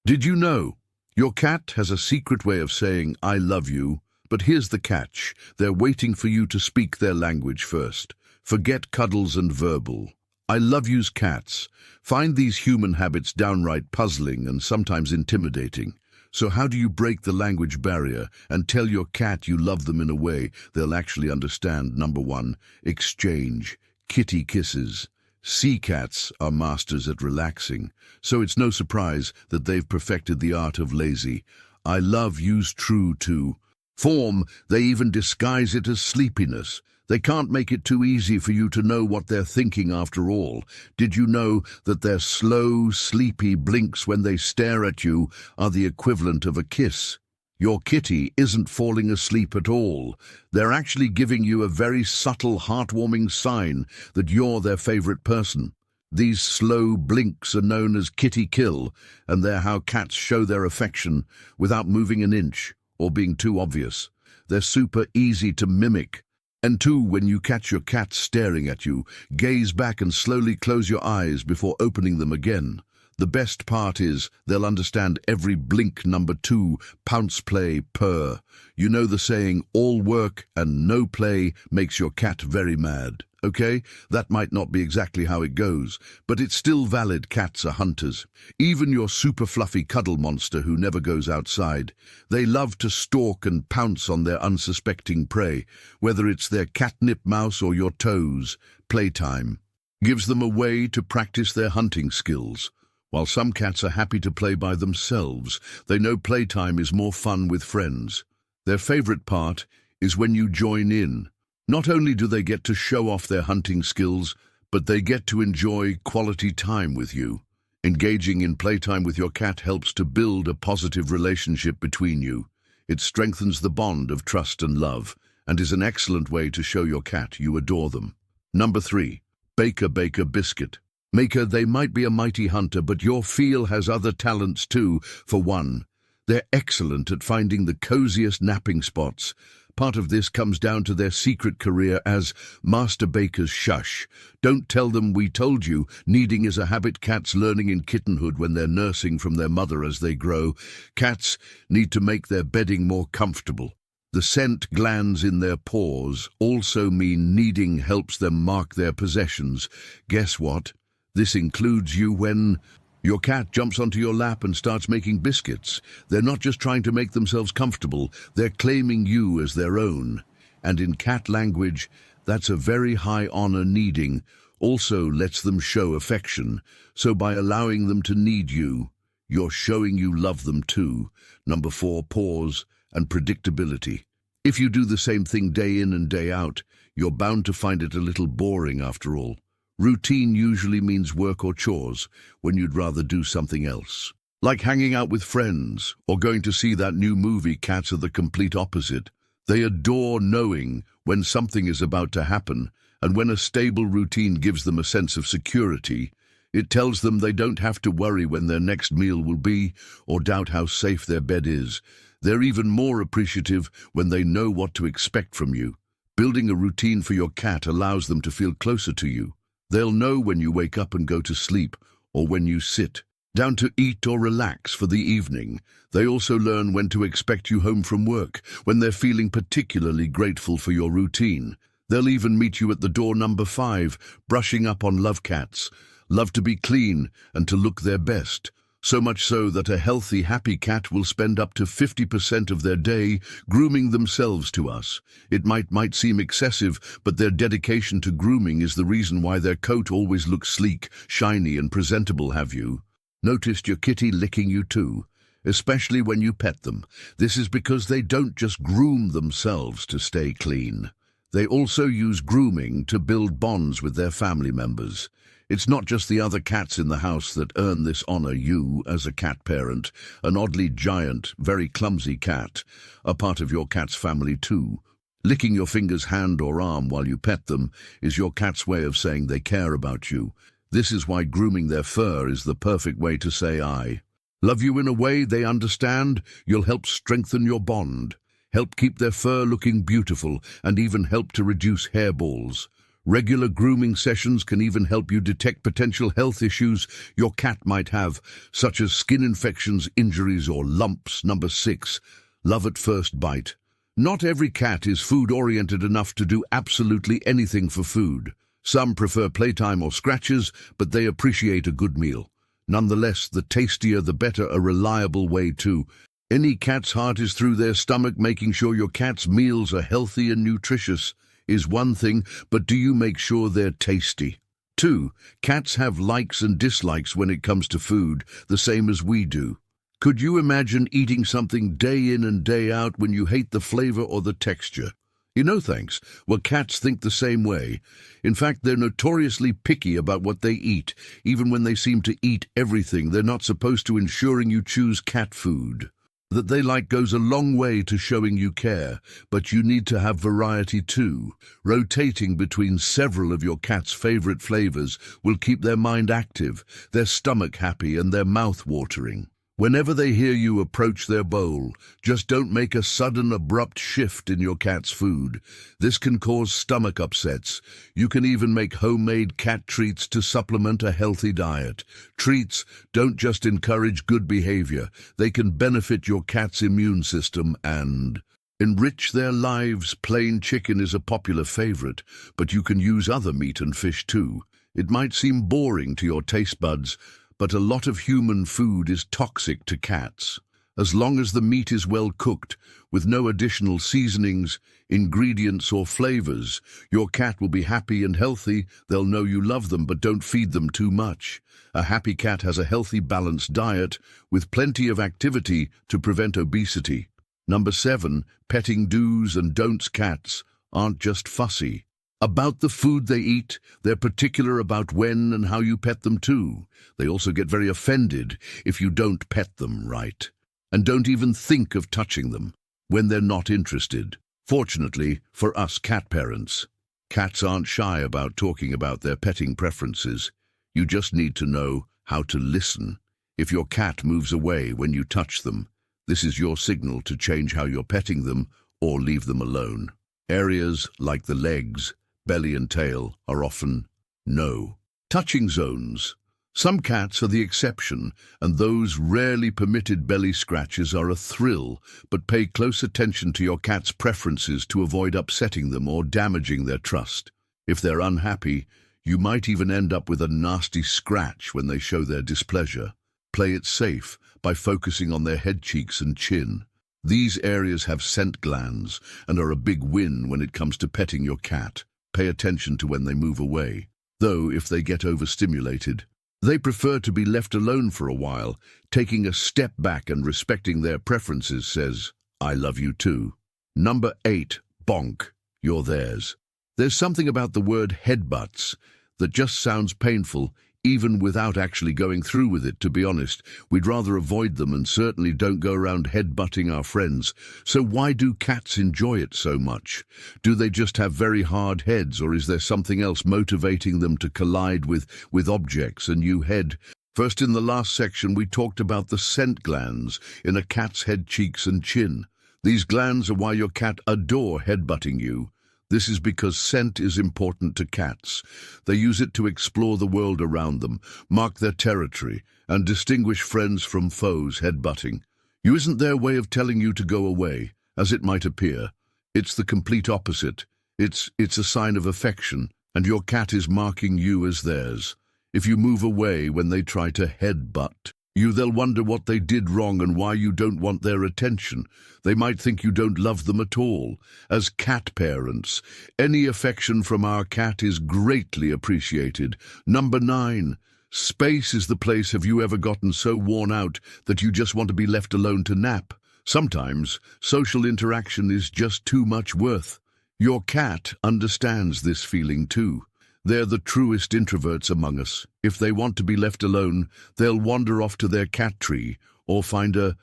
Did you know? Your cat has a secret way of saying, "I love you," but here's the catch. They're waiting for you to speak their language first. Forget cuddles and verbal. I love you's cats find these human habits downright puzzling and sometimes intimidating. So how do you break the language barrier and tell your cat you love them in a way they'll actually understand? Number one, exchange. Kitty kisses. Sea cats are masters at relaxing, so it's no surprise that they've perfected the art of lazy. I love you's true to form. They even disguise it as sleepiness. They can't make it too easy for you to know what they're thinking after all. Did you know that their slow, sleepy blinks when they stare at you are the equivalent of a kiss? Your kitty isn't falling asleep at all. They're actually giving you a very subtle, heartwarming sign that you're their favorite person. These slow blinks are known as kitty kill, and they're how cats show their affection without moving an inch or being too obvious. They're super easy to mimic. And two, when you catch your cat staring at you, gaze back and slowly close your eyes before opening them again. The best part is they'll understand every blink. Number two, pounce, play, purr. You know the saying, all work and no play makes your cat very mad. Okay, that might not be exactly how it goes, but it's still valid. Cats are hunters. Even your super fluffy cuddle monster who never goes outside. They love to stalk and pounce on their unsuspecting prey, whether it's their catnip mouse or your toes. Playtime gives them a way to practice their hunting skills. While some cats are happy to play by themselves, they know playtime is more fun with friends. Their favorite part is when you join in. Not only do they get to show off their hunting skills, but they get to enjoy quality time with you. Engaging in playtime with your cat helps to build a positive relationship between you. It strengthens the bond of trust and love, and is an excellent way to show your cat you adore them. Number three, Baker Biscuit. Maker, they might be a mighty hunter, but your feel has other talents too. For one, they're excellent at finding the coziest napping spots. Part of this comes down to their secret career as Master Bakers. Shush. Don't tell them we told you. Kneading is a habit cats learning in kittenhood when they're nursing from their mother as they grow. Cats need to make their bedding more comfortable. The scent glands in their paws also mean kneading helps them mark their possessions. Guess what? This includes you. When your cat jumps onto your lap and starts making biscuits, they're not just trying to make themselves comfortable, they're claiming you as their own. And in cat language, that's a very high honor. Kneading also lets them show affection, so by allowing them to knead you, you're showing you love them too. Number four, pause and predictability. If you do the same thing day in and day out, you're bound to find it a little boring after all. Routine usually means work or chores when you'd rather do something else. Like hanging out with friends or going to see that new movie. Cats are the complete opposite. They adore knowing when something is about to happen, and when a stable routine gives them a sense of security, it tells them they don't have to worry when their next meal will be or doubt how safe their bed is. They're even more appreciative when they know what to expect from you. Building a routine for your cat allows them to feel closer to you. They'll know when you wake up and go to sleep, or when you sit down to eat or relax for the evening. They also learn when to expect you home from work, when they're feeling particularly grateful for your routine. They'll even meet you at the door. Number five, brushing up on. Love cats love to be clean and to look their best. So much so that a healthy, happy cat will spend up to 50% of their day grooming themselves to us. It might seem excessive, but their dedication to grooming is the reason why their coat always looks sleek, shiny, and presentable. Have you noticed your kitty licking you too? Especially when you pet them. This is because they don't just groom themselves to stay clean. They also use grooming to build bonds with their family members. It's not just the other cats in the house that earn this honor. You, as a cat parent, an oddly giant, very clumsy cat, are part of your cat's family too. Licking your finger's hand or arm while you pet them is your cat's way of saying they care about you. This is why grooming their fur is the perfect way to say I love you in a way they understand. You'll help strengthen your bond, help keep their fur looking beautiful, and even help to reduce hairballs. Regular grooming sessions can even help you detect potential health issues your cat might have, such as skin infections, injuries, or lumps. Number 6. Love at first bite. Not every cat is food-oriented enough to do absolutely anything for food. Some prefer playtime or scratches, but they appreciate a good meal. Nonetheless, the tastier the better, a reliable way too. Any cat's heart is through their stomach. Making sure your cat's meals are healthy and nutritious is one thing, but do you make sure they're tasty? 2. Cats have likes and dislikes when it comes to food, the same as we do. Could you imagine eating something day in and day out when you hate the flavor or the texture? No thanks. Well, cats think the same way. In fact, they're notoriously picky about what they eat. Even when they seem to eat everything, they're not supposed to ensuring you choose cat food. That they like goes a long way to showing you care, but you need to have variety too. Rotating between several of your cat's favorite flavors will keep their mind active, their stomach happy, and their mouth watering. Whenever they hear you approach their bowl, just don't make a sudden, abrupt shift in your cat's food. This can cause stomach upsets. You can even make homemade cat treats to supplement a healthy diet. Treats don't just encourage good behavior, they can benefit your cat's immune system and enrich their lives. Plain chicken is a popular favorite, but you can use other meat and fish too. It might seem boring to your taste buds, but a lot of human food is toxic to cats. As long as the meat is well cooked, with no additional seasonings, ingredients, or flavors, your cat will be happy and healthy. They'll know you love them, but don't feed them too much. A happy cat has a healthy, balanced diet with plenty of activity to prevent obesity. Number 7. Petting do's and don'ts. Cats aren't just fussy about the food they eat, they're particular about when and how you pet them too. They also get very offended if you don't pet them right, and don't even think of touching them when they're not interested. Fortunately for us cat parents, cats aren't shy about talking about their petting preferences. You just need to know how to listen. If your cat moves away when you touch them, this is your signal to change how you're petting them or leave them alone. Areas like the legs, belly and tail are often no touching zones. Some cats are the exception, and those rarely permitted belly scratches are a thrill, but pay close attention to your cat's preferences to avoid upsetting them or damaging their trust. If they're unhappy, you might even end up with a nasty scratch when they show their displeasure. Play it safe by focusing on their head cheeks and chin. These areas have scent glands and are a big win when it comes to petting your cat. Pay attention to when they move away. Though if they get overstimulated, they prefer to be left alone for a while. Taking a step back and respecting their preferences says, I love you too. Number 8. Bonk. You're theirs. There's something about the word headbutts that just sounds painful, even without actually going through with it. To be honest, we'd rather avoid them and certainly don't go around headbutting our friends. So why do cats enjoy it so much? Do they just have very hard heads, or is there something else motivating them to collide with objects? A new head. First, in the last section, we talked about the scent glands in a cat's head, cheeks, and chin. These glands are why your cat adore headbutting you. This is because scent is important to cats. They use it to explore the world around them, mark their territory, and distinguish friends from foes. Headbutting you isn't their way of telling you to go away, as it might appear. It's the complete opposite. It's a sign of affection, and your cat is marking you as theirs. If you move away when they try to headbutt you, they'll wonder what they did wrong and why you don't want their attention. They might think you don't love them at all. As cat parents, any affection from our cat is greatly appreciated. Number 9. Space is the place. Have you ever gotten so worn out that you just want to be left alone to nap? Sometimes social interaction is just too much worth. Your cat understands this feeling too. They're the truest introverts among us. If they want to be left alone, they'll wander off to their cat tree or find a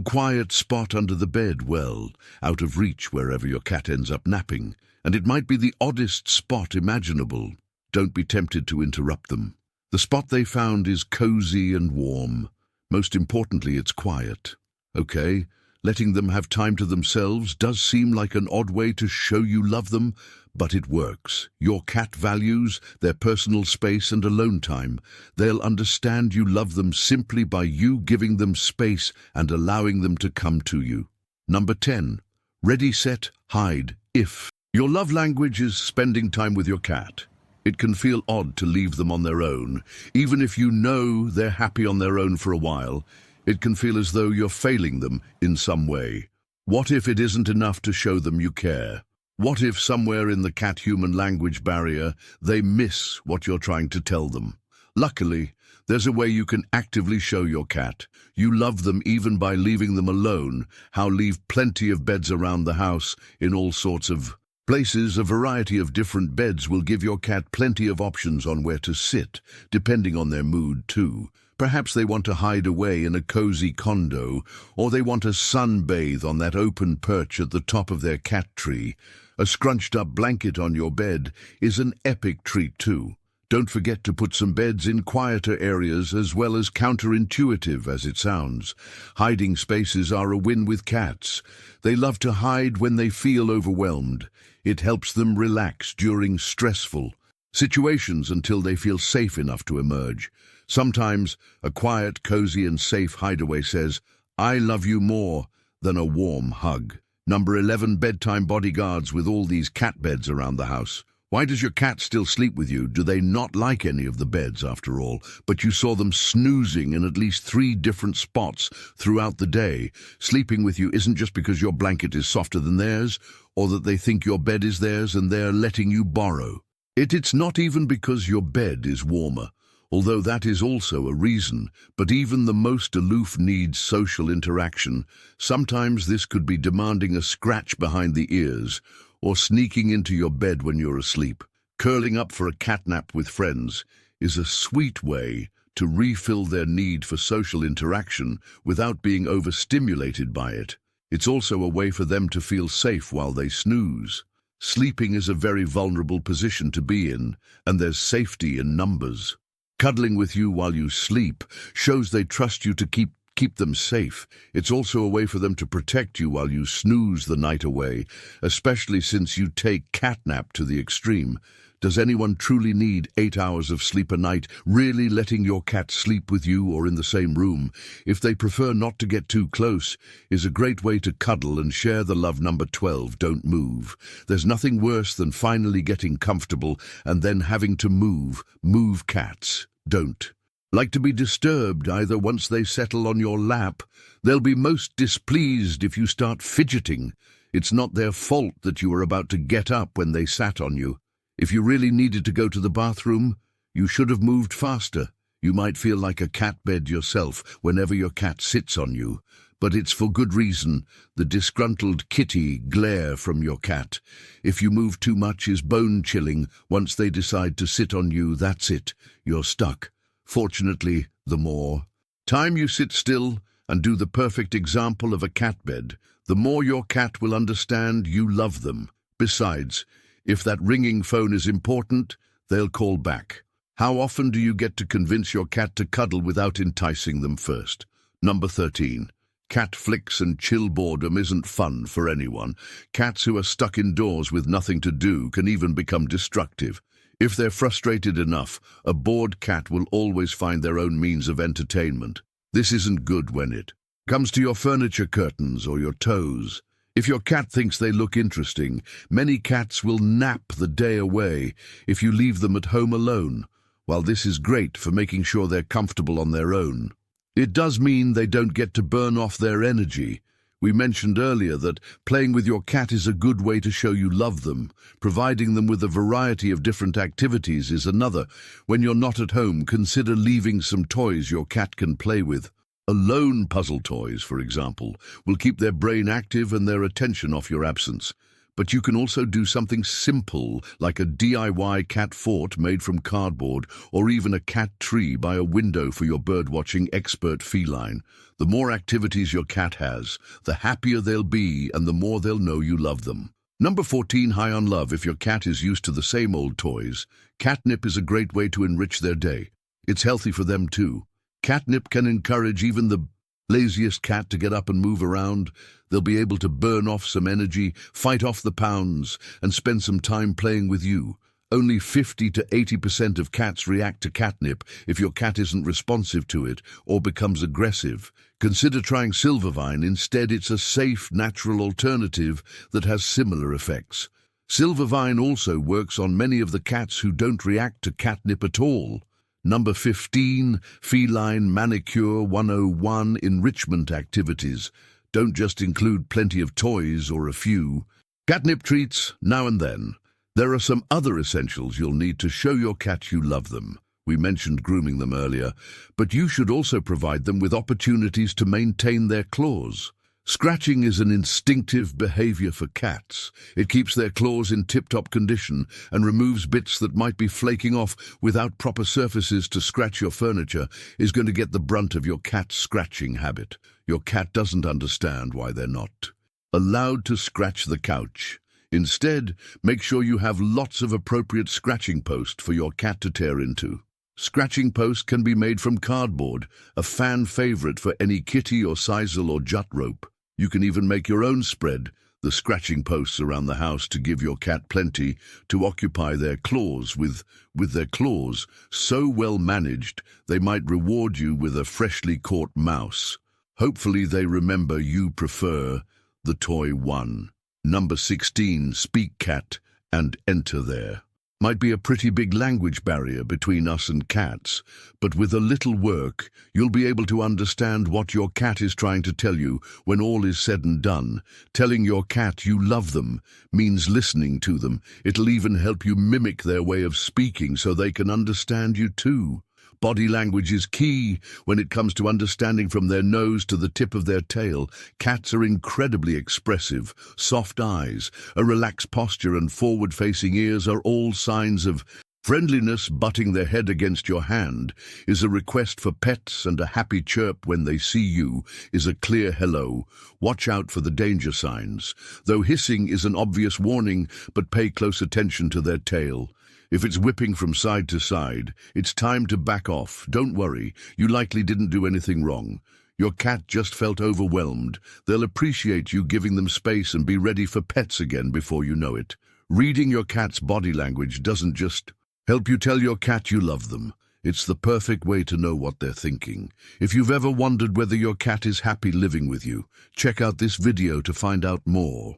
quiet spot under the bed, well, out of reach wherever your cat ends up napping. And it might be the oddest spot imaginable. Don't be tempted to interrupt them. The spot they found is cozy and warm. Most importantly, it's quiet. Okay, Letting them have time to themselves does seem like an odd way to show you love them, but it works. Your cat values their personal space and alone time. They'll understand you love them simply by you giving them space and allowing them to come to you. Number 10. Ready, set, hide. If your love language is spending time with your cat, it can feel odd to leave them on their own. Even if you know they're happy on their own for a while, it can feel as though you're failing them in some way. What if it isn't enough to show them you care? What if somewhere in the cat-human language barrier, they miss what you're trying to tell them? Luckily, there's a way you can actively show your cat you love them even by leaving them alone. How leave plenty of beds around the house in all sorts of places. A variety of different beds will give your cat plenty of options on where to sit, depending on their mood too. Perhaps they want to hide away in a cozy condo, or they want to sunbathe on that open perch at the top of their cat tree. A scrunched-up blanket on your bed is an epic treat too. Don't forget to put some beds in quieter areas as well. As counterintuitive as it sounds, hiding spaces are a win with cats. They love to hide when they feel overwhelmed. It helps them relax during stressful situations until they feel safe enough to emerge. Sometimes a quiet, cozy and safe hideaway says, "I love you," more than a warm hug. Number 11. Bedtime bodyguards. With all these cat beds around the house, why does your cat still sleep with you? Do they not like any of the beds after all? But you saw them snoozing in at least 3 different spots throughout the day. Sleeping with you isn't just because your blanket is softer than theirs, or that they think your bed is theirs and they're letting you borrow. It's not even because your bed is warmer, although that is also a reason. But even the most aloof needs social interaction. Sometimes this could be demanding a scratch behind the ears, or sneaking into your bed when you're asleep. Curling up for a catnap with friends is a sweet way to refill their need for social interaction without being overstimulated by it. It's also a way for them to feel safe while they snooze. Sleeping is a very vulnerable position to be in, and there's safety in numbers. Cuddling with you while you sleep shows they trust you to keep them safe. It's also a way for them to protect you while you snooze the night away, especially since you take catnap to the extreme. Does anyone truly need 8 hours of sleep a night? Really letting your cat sleep with you or in the same room, if they prefer not to get too close, is a great way to cuddle and share the love. Number 12. Don't move. There's nothing worse than finally getting comfortable and then having to move. Cats don't like to be disturbed either. Once they settle on your lap, they'll be most displeased if you start fidgeting. It's not their fault that you were about to get up when they sat on you. If you really needed to go to the bathroom, you should have moved faster. You might feel like a cat bed yourself whenever your cat sits on you, but it's for good reason. The disgruntled kitty glare from your cat, if you move too much, is bone-chilling. Once they decide to sit on you, that's it. You're stuck. Fortunately, the more time you sit still and do the perfect example of a cat bed, the more your cat will understand you love them. Besides, if that ringing phone is important, they'll call back. How often do you get to convince your cat to cuddle without enticing them first? Number 13. Cat flicks and chill. Boredom isn't fun for anyone. Cats who are stuck indoors with nothing to do can even become destructive. If they're frustrated enough, a bored cat will always find their own means of entertainment. This isn't good when it comes to your furniture curtains or your toes. If your cat thinks they look interesting, many cats will nap the day away if you leave them at home alone. While this is great for making sure they're comfortable on their own, it does mean they don't get to burn off their energy. We mentioned earlier that playing with your cat is a good way to show you love them. Providing them with a variety of different activities is another. When you're not at home, consider leaving some toys your cat can play with. Alone puzzle toys, for example, will keep their brain active and their attention off your absence. But you can also do something simple, like a DIY cat fort made from cardboard, or even a cat tree by a window for your birdwatching expert feline. The more activities your cat has, the happier they'll be and the more they'll know you love them. Number 14. High on love. If your cat is used to the same old toys, catnip is a great way to enrich their day. It's healthy for them too. Catnip can encourage even the Laziest cat to get up and move around. They'll be able to burn off some energy, fight off the pounds, and spend some time playing with you. Only 50 to 80% of cats react to catnip if your cat isn't responsive to it or becomes aggressive. Consider trying Silvervine instead. It's a safe, natural alternative that has similar effects. Silvervine also works on many of the cats who don't react to catnip at all. Number 15, Feline Manicure 101 Enrichment Activities. Don't just include plenty of toys or a few. Catnip treats now and then. There are some other essentials you'll need to show your cat you love them. We mentioned grooming them earlier, but you should also provide them with opportunities to maintain their claws. Scratching is an instinctive behavior for cats. It keeps their claws in tip-top condition and removes bits that might be flaking off. Without proper surfaces to scratch your furniture is going to get the brunt of your cat's scratching habit. Your cat doesn't understand why they're not allowed to scratch the couch. Instead, make sure you have lots of appropriate scratching post for your cat to tear into. Scratching post can be made from cardboard, a fan favorite for any kitty or sisal or jut rope. You can even make your own spread, the scratching posts around the house, to give your cat plenty to occupy their claws with their claws so well managed they might reward you with a freshly caught mouse. Hopefully they remember you prefer the toy one. Number 16, Speak Cat and Enter There. Might be a pretty big language barrier between us and cats, but with a little work, you'll be able to understand what your cat is trying to tell you when all is said and done. Telling your cat you love them means listening to them. It'll even help you mimic their way of speaking so they can understand you too. Body language is key when it comes to understanding from their nose to the tip of their tail. Cats are incredibly expressive. Soft eyes, a relaxed posture, and forward-facing ears are all signs of friendliness. Butting their head against your hand is a request for pets, and a happy chirp when they see you is a clear hello. Watch out for the danger signs. Though hissing is an obvious warning, but pay close attention to their tail. If it's whipping from side to side, it's time to back off. Don't worry, you likely didn't do anything wrong. Your cat just felt overwhelmed. They'll appreciate you giving them space and be ready for pets again before you know it. Reading your cat's body language doesn't just help you tell your cat you love them. It's the perfect way to know what they're thinking. If you've ever wondered whether your cat is happy living with you, check out this video to find out more.